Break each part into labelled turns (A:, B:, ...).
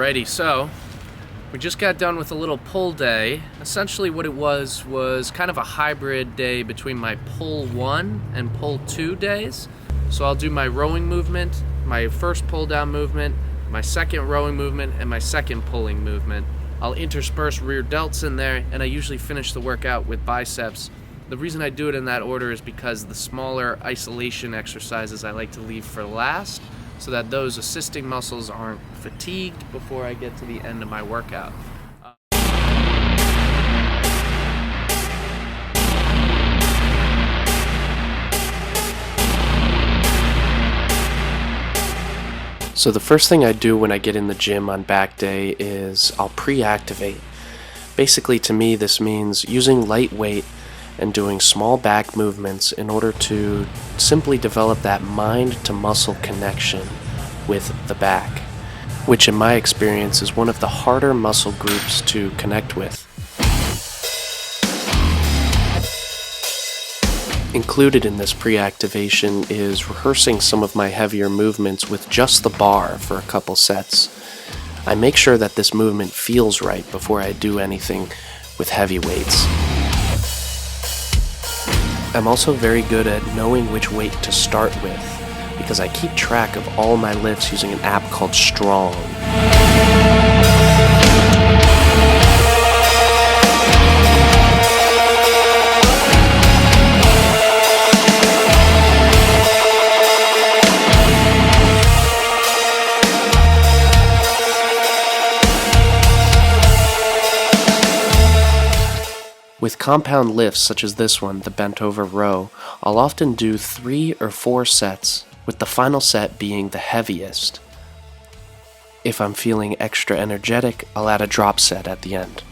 A: Alrighty, so we just got done with a little pull day. Essentially what it was kind of a hybrid day between my pull 1 and pull 2 days. So I'll do my rowing movement, my first pull down movement, my second rowing movement, and my second pulling movement. I'll intersperse rear delts in there, and I usually finish the workout with biceps. The reason I do it in that order is because the smaller isolation exercises I like to leave for last, so that those assisting muscles aren't fatigued before I get to the end of my workout. So the first thing I do when I get in the gym on back day is I'll pre-activate. Basically, to me, this means using light weight and doing small back movements in order to simply develop that mind-to-muscle connection with the back, which in my experience is one of the harder muscle groups to connect with. Included in this pre-activation is rehearsing some of my heavier movements with just the bar for a couple sets. I make sure that this movement feels right before I do anything with heavy weights. I'm also very good at knowing which weight to start with, because I keep track of all my lifts using an app called Strong. With compound lifts such as this one, the bent over row, I'll often do 3 or 4 sets, with the final set being the heaviest. If I'm feeling extra energetic, I'll add a drop set at the end.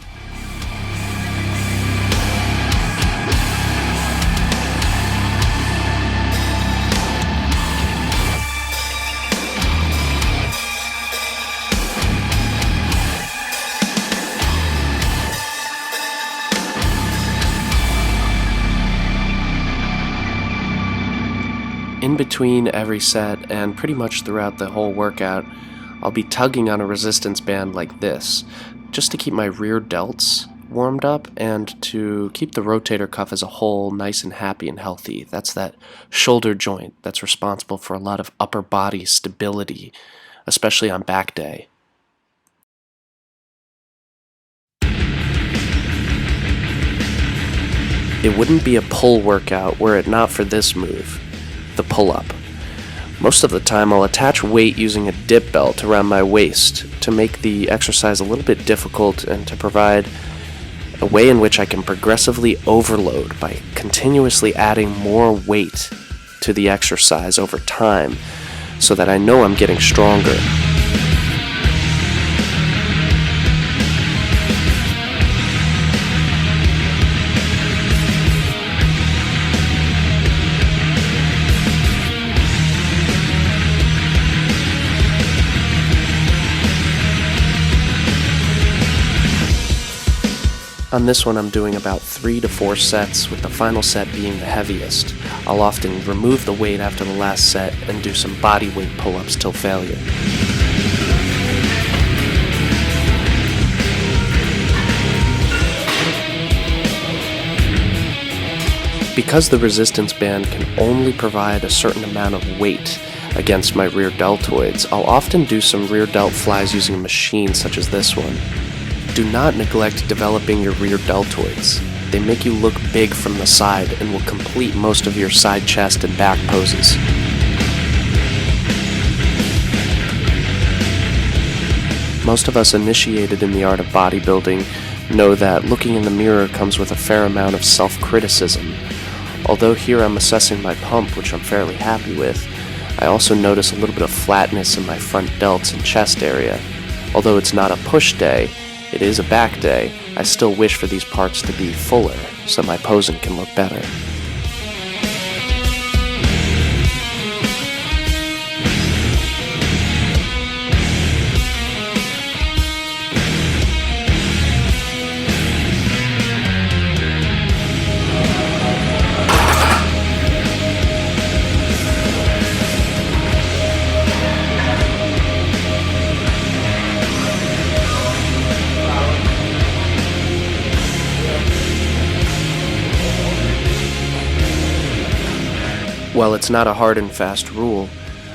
A: In between every set, and pretty much throughout the whole workout, I'll be tugging on a resistance band like this, just to keep my rear delts warmed up and to keep the rotator cuff as a whole nice and happy and healthy. That's that shoulder joint that's responsible for a lot of upper body stability, especially on back day. It wouldn't be a pull workout were it not for this move, the pull-up. Most of the time I'll attach weight using a dip belt around my waist to make the exercise a little bit difficult and to provide a way in which I can progressively overload by continuously adding more weight to the exercise over time so that I know I'm getting stronger. On this one I'm doing about 3 to 4 sets, with the final set being the heaviest. I'll often remove the weight after the last set and do some body weight pull-ups till failure. Because the resistance band can only provide a certain amount of weight against my rear deltoids, I'll often do some rear delt flies using a machine such as this one. Do not neglect developing your rear deltoids. They make you look big from the side and will complete most of your side chest and back poses. Most of us initiated in the art of bodybuilding know that looking in the mirror comes with a fair amount of self-criticism. Although here I'm assessing my pump, which I'm fairly happy with, I also notice a little bit of flatness in my front delts and chest area. Although it's not a push day, it is a back day, I still wish for these parts to be fuller so my posing can look better. While it's not a hard and fast rule,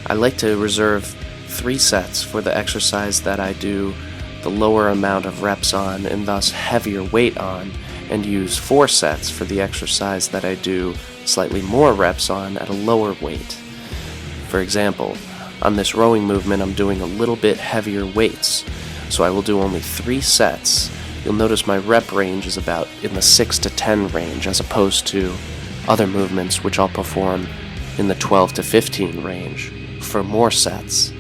A: I like to reserve 3 sets for the exercise that I do the lower amount of reps on and thus heavier weight on, and use 4 sets for the exercise that I do slightly more reps on at a lower weight. For example, on this rowing movement I'm doing a little bit heavier weights, so I will do only 3 sets. You'll notice my rep range is about in the 6 to 10 range, as opposed to other movements which I'll perform in the 12 to 15 range for more sets.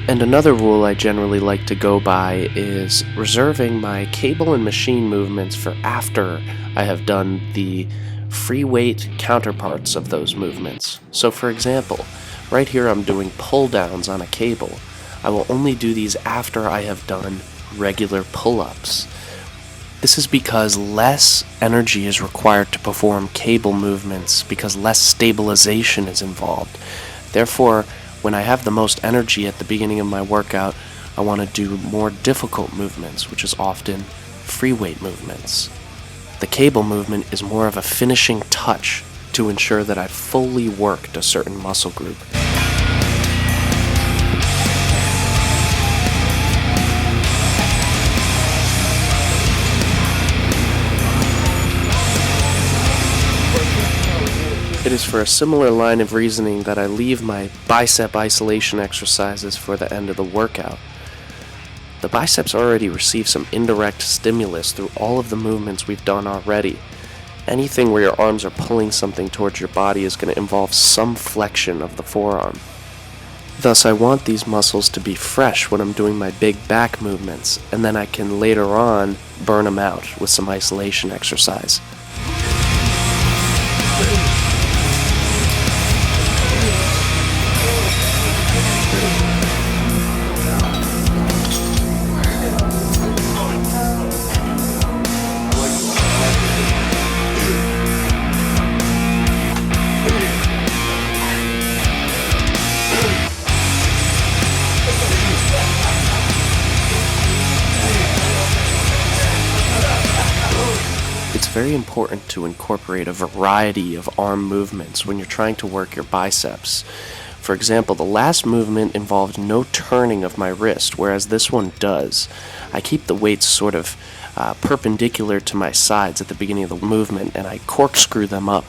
A: And another rule I generally like to go by is reserving my cable and machine movements for after I have done the free weight counterparts of those movements. So for example, right here I'm doing pull downs on a cable. I will only do these after I have done regular pull-ups. This is because less energy is required to perform cable movements because less stabilization is involved. Therefore, when I have the most energy at the beginning of my workout, I want to do more difficult movements, which is often free weight movements. The cable movement is more of a finishing touch to ensure that I've fully worked a certain muscle group. It is for a similar line of reasoning that I leave my bicep isolation exercises for the end of the workout. The biceps already receive some indirect stimulus through all of the movements we've done already. Anything where your arms are pulling something towards your body is going to involve some flexion of the forearm. Thus, I want these muscles to be fresh when I'm doing my big back movements, and then I can later on burn them out with some isolation exercise. It's very important to incorporate a variety of arm movements when you're trying to work your biceps. For example, the last movement involved no turning of my wrist, whereas this one does. I keep the weights sort of perpendicular to my sides at the beginning of the movement, and I corkscrew them up,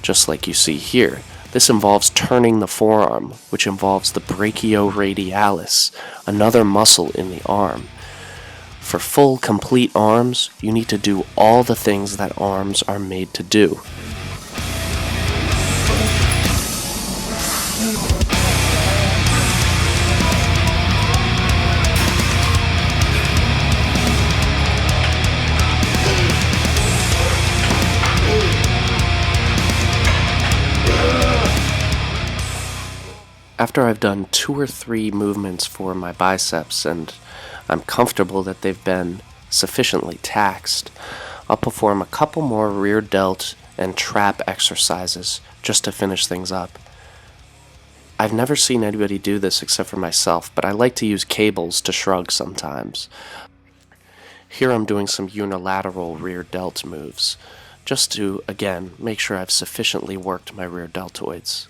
A: just like you see here. This involves turning the forearm, which involves the brachioradialis, another muscle in the arm. For full, complete arms, you need to do all the things that arms are made to do. After I've done 2 or 3 movements for my biceps and I'm comfortable that they've been sufficiently taxed, I'll perform a couple more rear delt and trap exercises just to finish things up. I've never seen anybody do this except for myself, but I like to use cables to shrug sometimes. Here I'm doing some unilateral rear delt moves, just to, again, make sure I've sufficiently worked my rear deltoids.